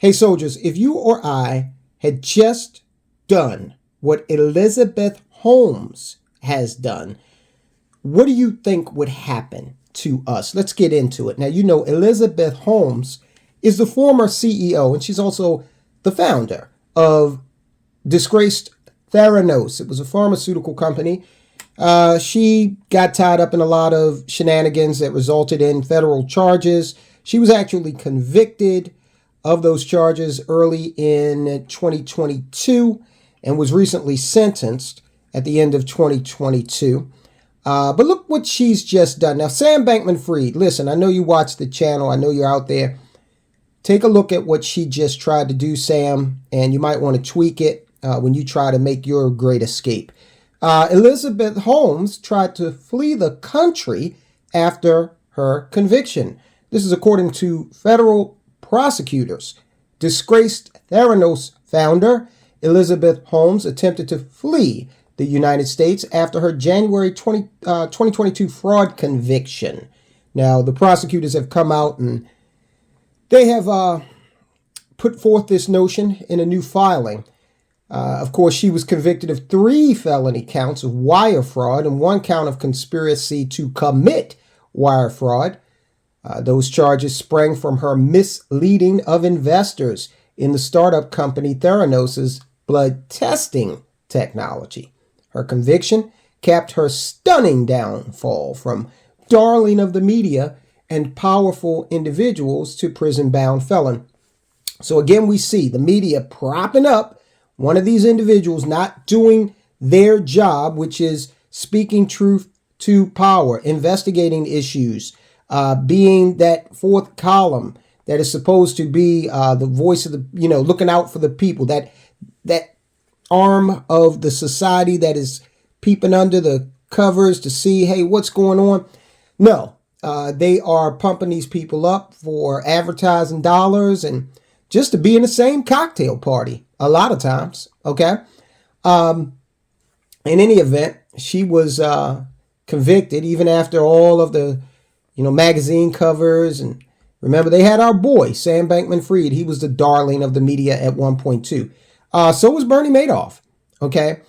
Hey, soldiers, if you or I had just done what Elizabeth Holmes has done, what do you think would happen to us? Let's get into it. Now, you know, Elizabeth Holmes is the former CEO, and she's also the founder of disgraced Theranos. It was a pharmaceutical company. She got tied up in a lot of shenanigans that resulted in federal charges. She was actually convicted of those charges early in 2022 and was recently sentenced at the end of 2022. But look what she's just done. Now, Sam Bankman-Fried, listen, I know you watch the channel. I know you're out there. Take a look at what she just tried to do, Sam, and you might want to tweak it when you try to make your great escape. Elizabeth Holmes tried to flee the country after her conviction. This is according to federal prosecutors. Disgraced Theranos founder Elizabeth Holmes attempted to flee the United States after her January 2022 fraud conviction. Now, the prosecutors have come out and they have put forth this notion in a new filing. Of course, she was convicted of 3 felony counts of wire fraud and 1 count of conspiracy to commit wire fraud. Those charges sprang from her misleading of investors in the startup company Theranos' blood testing technology. Her conviction capped her stunning downfall from darling of the media and powerful individuals to prison-bound felon. So again, we see the media propping up one of these individuals not doing their job, which is speaking truth to power, investigating issues, being that fourth column that is supposed to be the voice of the, looking out for the people, that arm of the society that is peeping under the covers to see, hey, what's going on? No, they are pumping these people up for advertising dollars and just to be in the same cocktail party a lot of times, okay? In any event, she was convicted even after all of the, magazine covers. And remember, they had our boy, Sam Bankman-Fried. He was the darling of the media at one point too. So was Bernie Madoff, okay?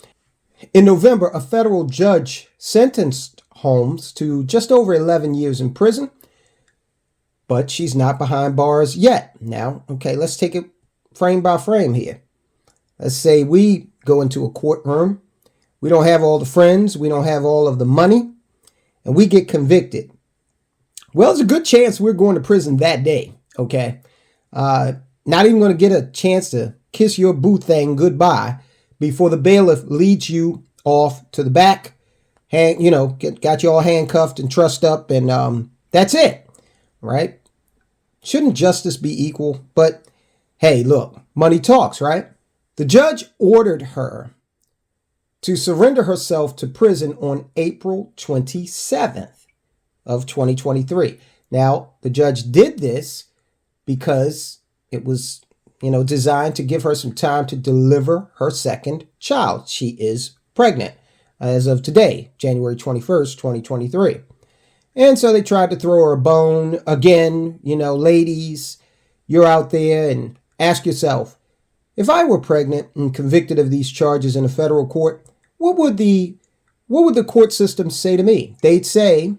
In November, a federal judge sentenced Holmes to just over 11 years in prison, but she's not behind bars yet. Now, okay, let's take it frame by frame here. Let's say we go into a courtroom. We don't have all the friends. We don't have all of the money, and we get convicted. Well, there's a good chance we're going to prison that day, okay? Not even going to get a chance to kiss your boo thing goodbye before the bailiff leads you off to the back, got you all handcuffed and trussed up, and that's it, right? Shouldn't justice be equal? But hey, look, money talks, right? The judge ordered her to surrender herself to prison on April 27th of 2023. Now, the judge did this because it was, designed to give her some time to deliver her second child. She is pregnant as of today, January 21st, 2023. And so they tried to throw her a bone. Again, ladies, you're out there and ask yourself, if I were pregnant and convicted of these charges in a federal court, what would the court system say to me? They'd say,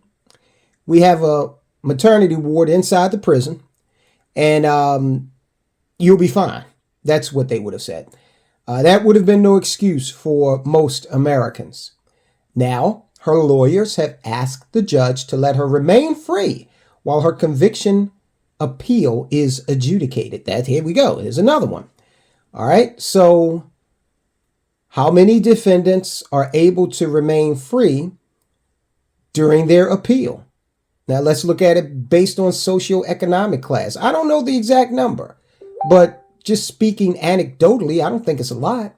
we have a maternity ward inside the prison, and you'll be fine. That's what they would have said. That would have been no excuse for most Americans. Now, her lawyers have asked the judge to let her remain free while her conviction appeal is adjudicated. Here we go. Here's another one. All right. So how many defendants are able to remain free during their appeal? Now, let's look at it based on socioeconomic class. I don't know the exact number, but just speaking anecdotally, I don't think it's a lot.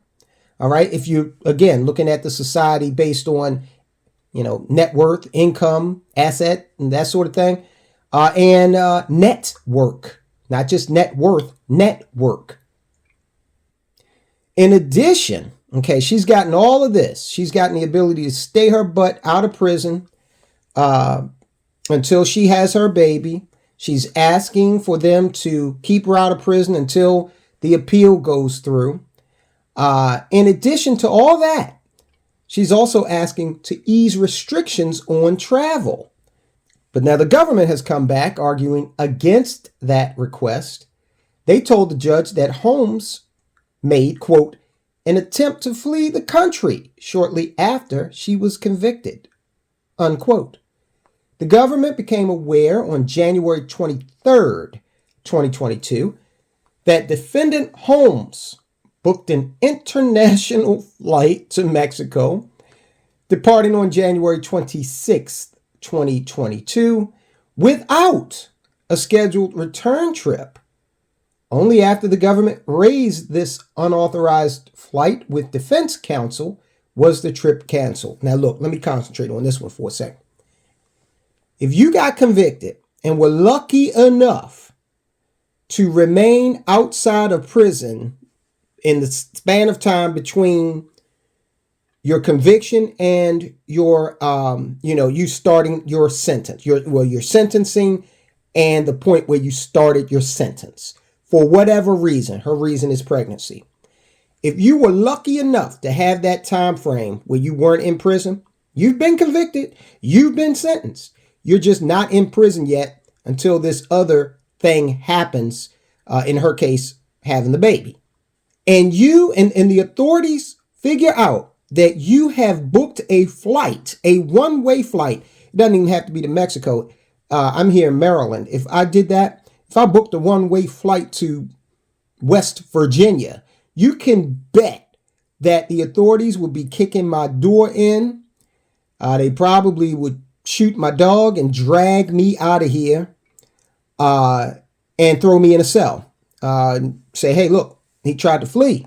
All right. If you, again, looking at the society based on, net worth, income, asset, and that sort of thing, and network, not just net worth, network. In addition, okay, she's gotten all of this. She's gotten the ability to stay her butt out of prison until she has her baby. She's asking for them to keep her out of prison until the appeal goes through. In addition to all that, she's also asking to ease restrictions on travel. But now the government has come back arguing against that request. They told the judge that Holmes made, quote, an attempt to flee the country shortly after she was convicted, unquote. The government became aware on January 23rd, 2022, that defendant Holmes booked an international flight to Mexico, departing on January 26th, 2022, without a scheduled return trip. Only after the government raised this unauthorized flight with defense counsel was the trip canceled. Now look, let me concentrate on this one for a second. If you got convicted and were lucky enough to remain outside of prison in the span of time between your conviction and your, you starting your sentence, your sentencing and the point where you started your sentence, for whatever reason, her reason is pregnancy. If you were lucky enough to have that time frame where you weren't in prison, you've been convicted, you've been sentenced. You're just not in prison yet until this other thing happens, in her case, having the baby. And you and the authorities figure out that you have booked a flight, a one-way flight. It doesn't even have to be to Mexico. I'm here in Maryland. If I did that, if I booked a one-way flight to West Virginia, you can bet that the authorities would be kicking my door in. They probably would shoot my dog and drag me out of here and throw me in a cell. Say, hey, look, he tried to flee.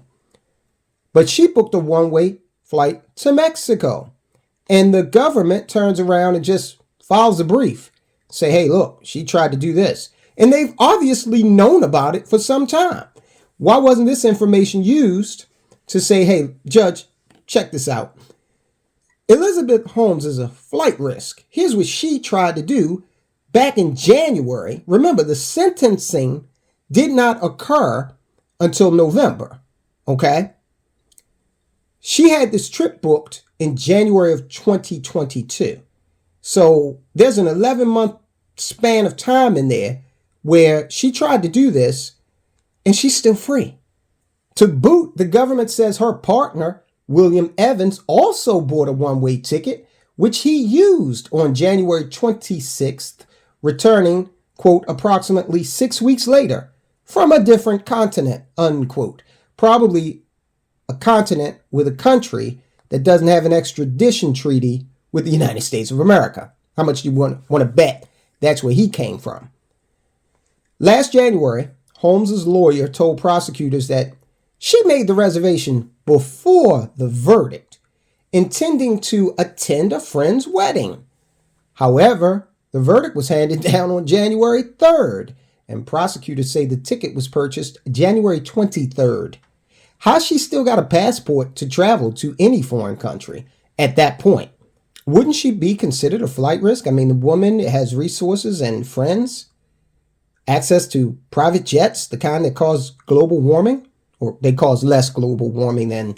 But she booked a one-way flight to Mexico. And the government turns around and just files a brief. Say, hey, look, she tried to do this. And they've obviously known about it for some time. Why wasn't this information used to say, hey, judge, check this out. Elizabeth Holmes is a flight risk. Here's what she tried to do back in January. Remember, the sentencing did not occur until November, okay? She had this trip booked in January of 2022. So there's an 11-month span of time in there where she tried to do this and she's still free. To boot, the government says her partner, William Evans, also bought a one-way ticket, which he used on January 26th, returning, quote, approximately 6 weeks later from a different continent, unquote. Probably a continent with a country that doesn't have an extradition treaty with the United States of America. How much do you want to bet that's where he came from? Last January, Holmes's lawyer told prosecutors that she made the reservation before the verdict, intending to attend a friend's wedding. However, the verdict was handed down on January 3rd, and prosecutors say the ticket was purchased January 23rd. How's she still got a passport to travel to any foreign country at that point? Wouldn't she be considered a flight risk? I mean, the woman has resources and friends, access to private jets, the kind that cause global warming, or they cause less global warming than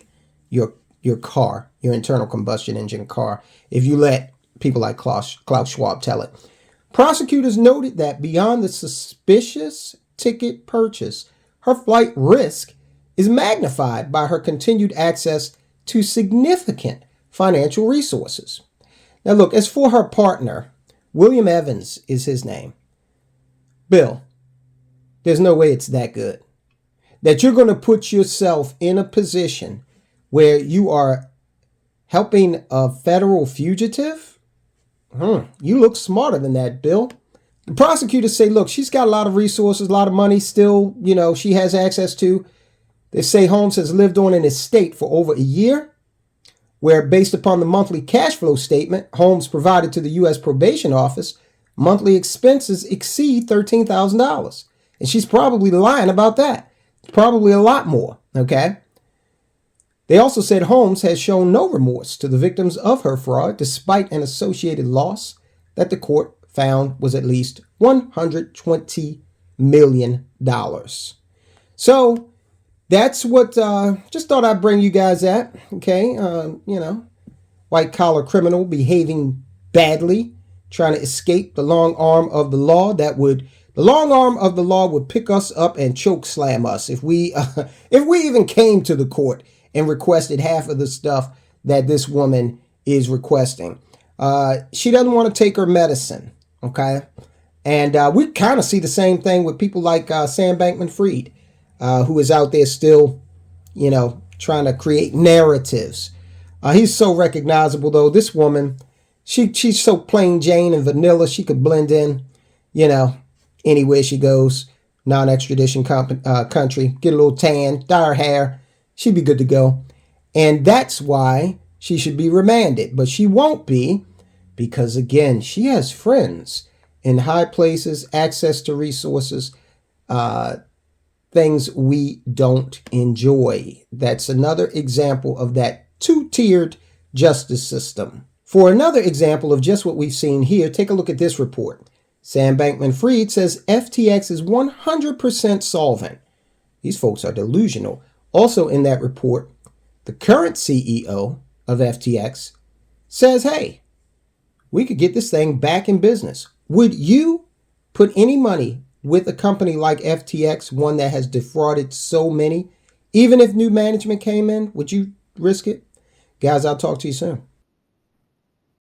your car, your internal combustion engine car, if you let people like Klaus Schwab tell it. Prosecutors noted that beyond the suspicious ticket purchase, her flight risk is magnified by her continued access to significant financial resources. Now look, as for her partner, William Evans is his name. Bill, there's no way it's that good. That you're going to put yourself in a position where you are helping a federal fugitive? You look smarter than that, Bill. The prosecutors say, look, she's got a lot of resources, a lot of money still, she has access to. They say Holmes has lived on an estate for over a year, where based upon the monthly cash flow statement Holmes provided to the U.S. Probation Office, monthly expenses exceed $13,000. And she's probably lying about that. Probably a lot more, okay? They also said Holmes has shown no remorse to the victims of her fraud, despite an associated loss that the court found was at least $120 million. So that's what, just thought I'd bring you guys at. Okay. White collar criminal behaving badly, trying to escape the long arm of the law. The long arm of the law would pick us up and choke slam us if we even came to the court and requested half of the stuff that this woman is requesting. She doesn't want to take her medicine. Okay. And we kind of see the same thing with people like Sam Bankman-Fried, who is out there still, trying to create narratives. He's so recognizable, though. This woman, she's so plain Jane and vanilla. She could blend in, anywhere she goes. Non-extradition country. Get a little tan, dye her hair. She'd be good to go. And that's why she should be remanded. But she won't be because, again, she has friends in high places, access to resources, things we don't enjoy. That's another example of that two-tiered justice system. For another example of just what we've seen here, take a look at this report. Sam Bankman-Fried says FTX is 100% solvent. These folks are delusional. Also in that report, the current CEO of FTX says, hey, we could get this thing back in business. Would you put any money with a company like FTX, one that has defrauded so many? Even if new management came in, would you risk it? Guys, I'll talk to you soon.